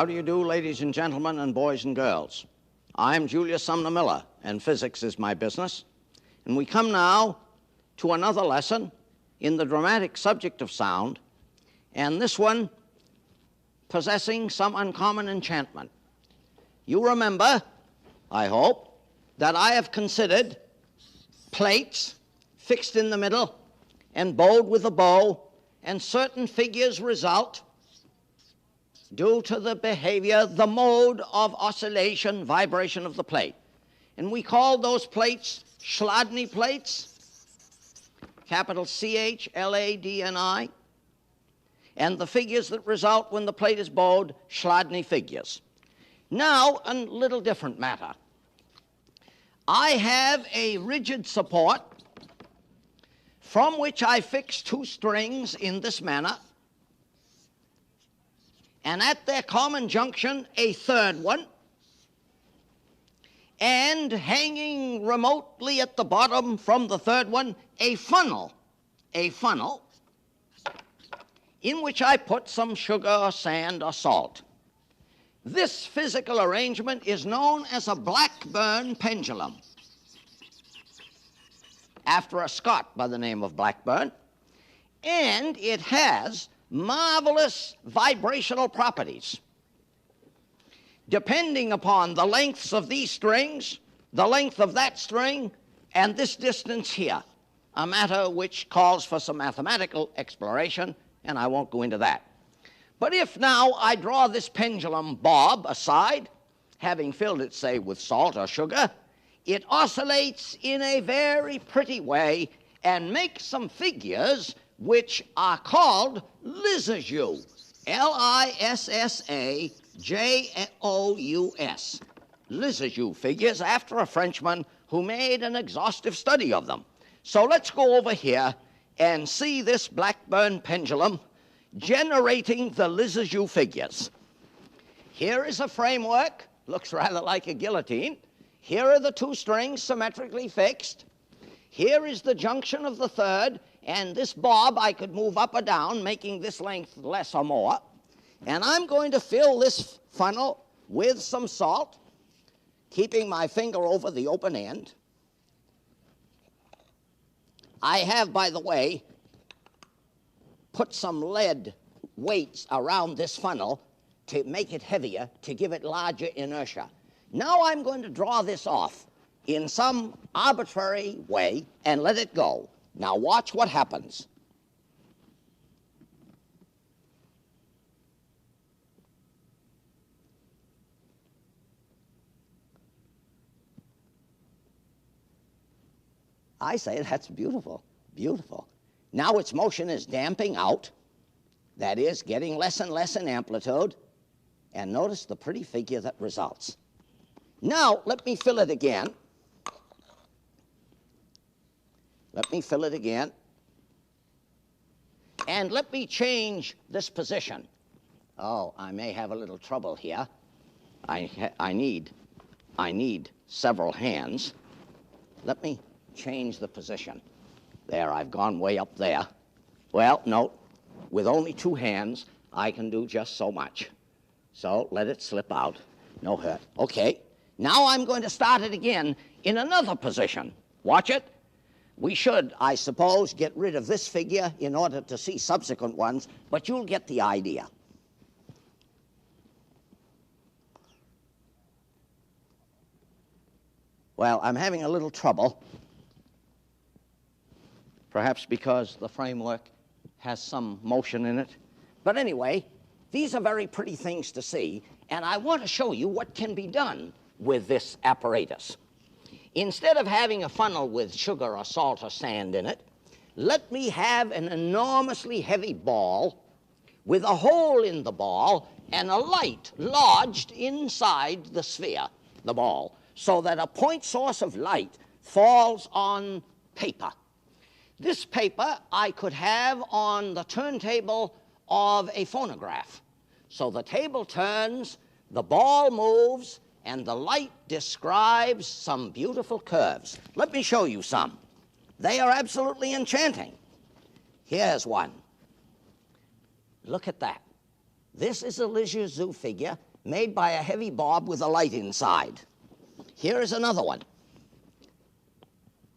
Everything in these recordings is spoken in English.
How do you do, ladies and gentlemen, and boys and girls? I'm Julius Sumner Miller, and physics is my business. And we come now to another lesson in the dramatic subject of sound, and this one possessing some uncommon enchantment. You remember, I hope, that I have considered plates fixed in the middle and bowed with a bow, and certain figures result due to the behavior, the mode of oscillation, vibration of the plate. And we call those plates Chladni plates, capital C-H-L-A-D-N-I, and the figures that result when the plate is bowed, Chladni figures. Now, a little different matter. I have a rigid support from which I fix two strings in this manner, and at their common junction, a third one, and hanging remotely at the bottom from the third one, a funnel in which I put some sugar or sand or salt. This physical arrangement is known as a Blackburn pendulum, after a Scot by the name of Blackburn, and it has marvelous vibrational properties. Depending upon the lengths of these strings, the length of that string, and this distance here, a matter which calls for some mathematical exploration, and I won't go into that. But if now I draw this pendulum bob aside, having filled it, say, with salt or sugar, it oscillates in a very pretty way and makes some figures which are called Lissajous, L-I-S-S-A-J-O-U-S, Lissajous figures, after a Frenchman who made an exhaustive study of them. So let's go over here and see this Blackburn pendulum generating the Lissajous figures. Here is a framework, looks rather like a guillotine. Here are the two strings symmetrically fixed. Here is the junction of the third, and this bob I could move up or down, making this length less or more. And I'm going to fill this funnel with some salt, keeping my finger over the open end. I have, by the way, put some lead weights around this funnel to make it heavier, to give it larger inertia. Now I'm going to draw this off in some arbitrary way and let it go. Now watch what happens. I say that's beautiful, beautiful. Now its motion is damping out, that is, getting less and less in amplitude, and notice the pretty figure that results. Now let me fill it again. Let me fill it again. And let me change this position. Oh, I may have a little trouble here. I need several hands. Let me change the position. There, I've gone way up there. Well, no, with only two hands, I can do just so much. So let it slip out. No hurt. Okay, now I'm going to start it again in another position. Watch it. We should, I suppose, get rid of this figure in order to see subsequent ones, but you'll get the idea. Well, I'm having a little trouble, perhaps because the framework has some motion in it. But anyway, these are very pretty things to see, and I want to show you what can be done with this apparatus. Instead of having a funnel with sugar or salt or sand in it, let me have an enormously heavy ball with a hole in the ball and a light lodged inside the sphere, the ball, so that a point source of light falls on paper. This paper I could have on the turntable of a phonograph. So the table turns, the ball moves, and the light describes some beautiful curves. Let me show you some. They are absolutely enchanting. Here's one. Look at that. This is a Lissajous figure, made by a heavy bob with a light inside. Here is another one.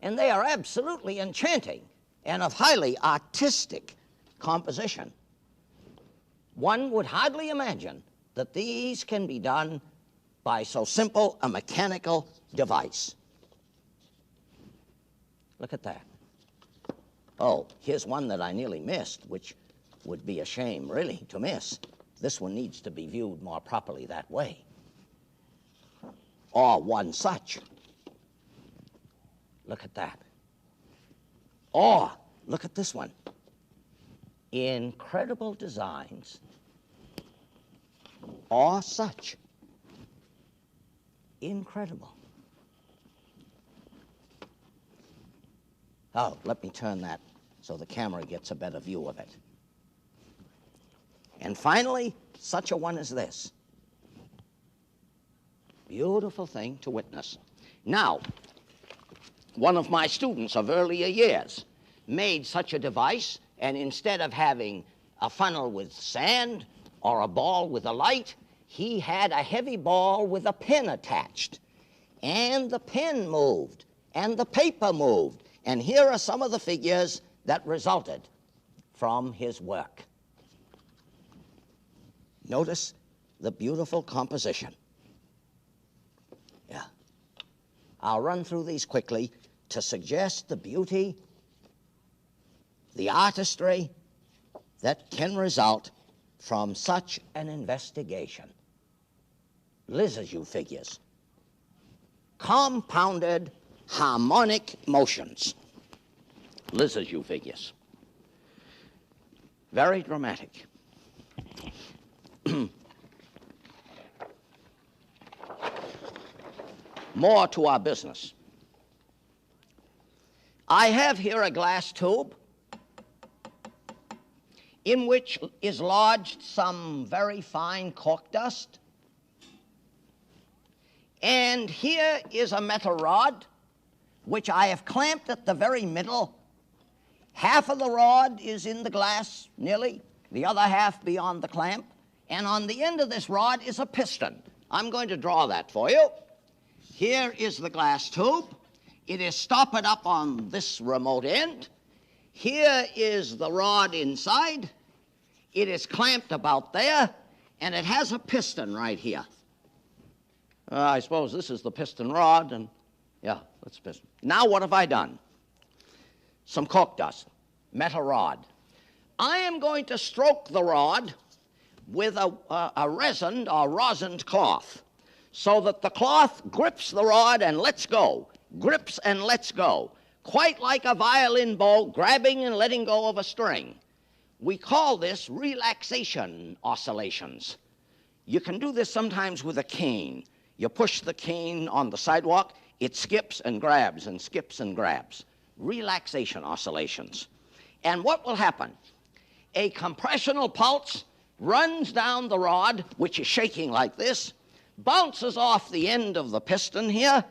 And they are absolutely enchanting and of highly artistic composition. One would hardly imagine that these can be done by so simple a mechanical device. Look at that. Oh, here's one that I nearly missed, which would be a shame, really, to miss. This one needs to be viewed more properly that way. Or one such. Look at that. Or, look at this one. Incredible designs. Or such. Incredible. Oh, let me turn that so the camera gets a better view of it. And finally, such a one as this. Beautiful thing to witness. Now, one of my students of earlier years made such a device, and instead of having a funnel with sand or a ball with a light, he had a heavy ball with a pen attached. And the pen moved, and the paper moved. And here are some of the figures that resulted from his work. Notice the beautiful composition. Yeah. I'll run through these quickly to suggest the beauty, the artistry that can result from such an investigation. Lissajous figures. Compounded harmonic motions. Lissajous figures. Very dramatic. More to our business. I have here a glass tube in which is lodged some very fine cork dust. And here is a metal rod which I have clamped at the very middle. Half of the rod is in the glass, nearly, the other half beyond the clamp. And on the end of this rod is a piston. I'm going to draw that for you. Here is the glass tube. It is stopped up on this remote end. Here is the rod inside. It is clamped about there, and it has a piston right here. I suppose this is the piston rod, and yeah, that's piston. Now what have I done? Some cork dust, metal rod. I am going to stroke the rod with a resined or rosined cloth so that the cloth grips the rod and lets go, grips and lets go, quite like a violin bow grabbing and letting go of a string. We call this relaxation oscillations. You can do this sometimes with a cane. You push the cane on the sidewalk, it skips and grabs and skips and grabs. Relaxation oscillations. And what will happen? A compressional pulse runs down the rod, which is shaking like this, bounces off the end of the piston here,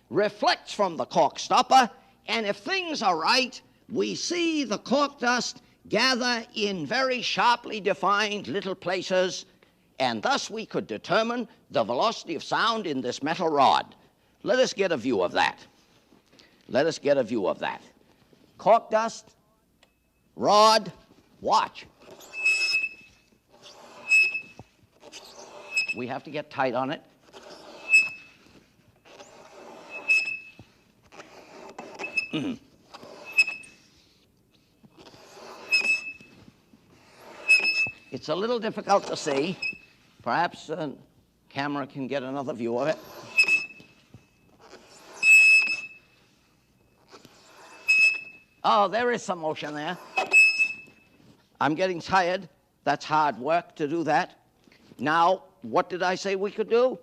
reflects from the cork stopper, and if things are right, we see the cork dust gather in very sharply defined little places, and thus we could determine the velocity of sound in this metal rod. Let us get a view of that. Let us get a view of that. Cork dust, rod, watch. We have to get tight on it. It's a little difficult to see. Perhaps the camera can get another view of it. Oh, there is some motion there. I'm getting tired. That's hard work to do that. Now, what did I say we could do?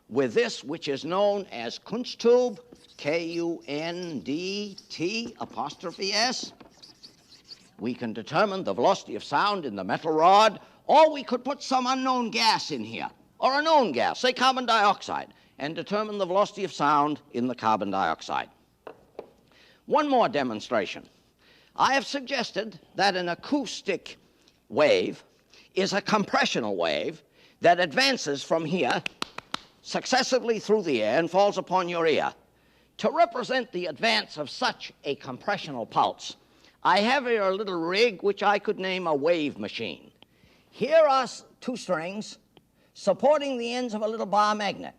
With this, which is known as Kunsttube, K-U-N-D-T'-S, we can determine the velocity of sound in the metal rod, or we could put some unknown gas in here, or a known gas, say carbon dioxide, and determine the velocity of sound in the carbon dioxide. One more demonstration. I have suggested that an acoustic wave is a compressional wave that advances from here successively through the air and falls upon your ear. To represent the advance of such a compressional pulse, I have here a little rig which I could name a wave machine. Here are two strings supporting the ends of a little bar magnet.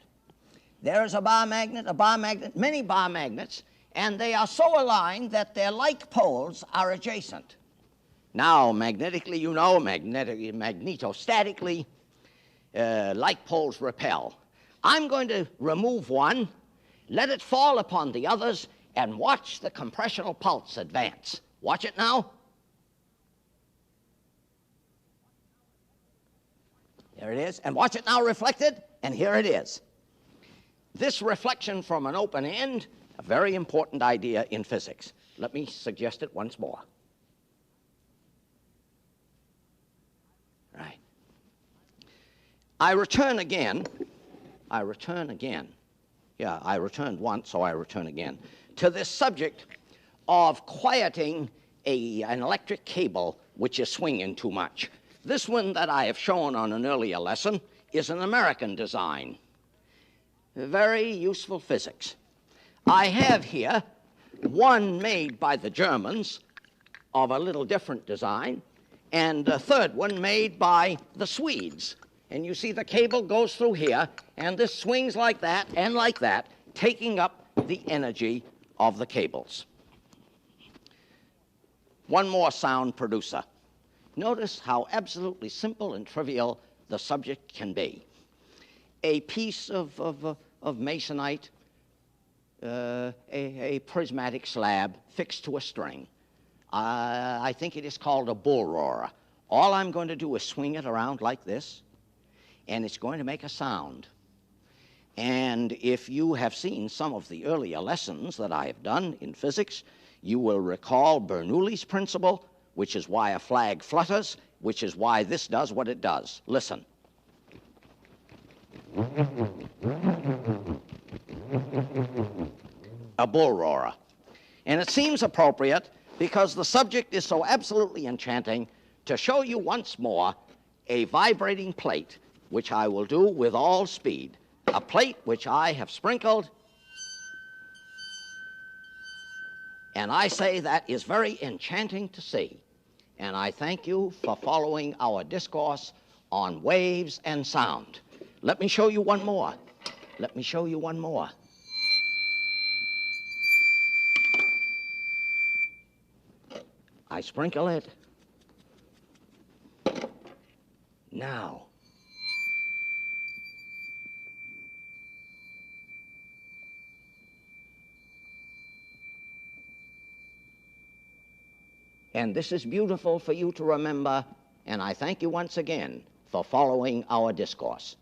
There is a bar magnet, many bar magnets, and they are so aligned that their like poles are adjacent. Now, magnetically, you know, magnetostatically, like poles repel. I'm going to remove one, let it fall upon the others, and watch the compressional pulse advance. Watch it now. There it is. And watch it now reflected, and here it is. This reflection from an open end, a very important idea in physics. Let me suggest it once more. Right. I return again. Yeah, I returned once, so I return again to this subject of quieting an electric cable which is swinging too much. This one that I have shown on an earlier lesson is an American design. Very useful physics. I have here one made by the Germans of a little different design, and a third one made by the Swedes. And you see the cable goes through here, and this swings like that and like that, taking up the energy of the cables. One more sound producer. Notice how absolutely simple and trivial the subject can be. A piece of masonite, a prismatic slab fixed to a string. I think it is called a bull roarer. All I'm going to do is swing it around like this, and it's going to make a sound. And if you have seen some of the earlier lessons that I have done in physics, you will recall Bernoulli's principle, which is why a flag flutters, which is why this does what it does. Listen. A bull roarer. And it seems appropriate because the subject is so absolutely enchanting to show you once more a vibrating plate, which I will do with all speed. A plate which I have sprinkled, and I say that is very enchanting to see. And I thank you for following our discourse on waves and sound. Let me show you one more. Let me show you one more. I sprinkle it. Now. And this is beautiful for you to remember, and I thank you once again for following our discourse.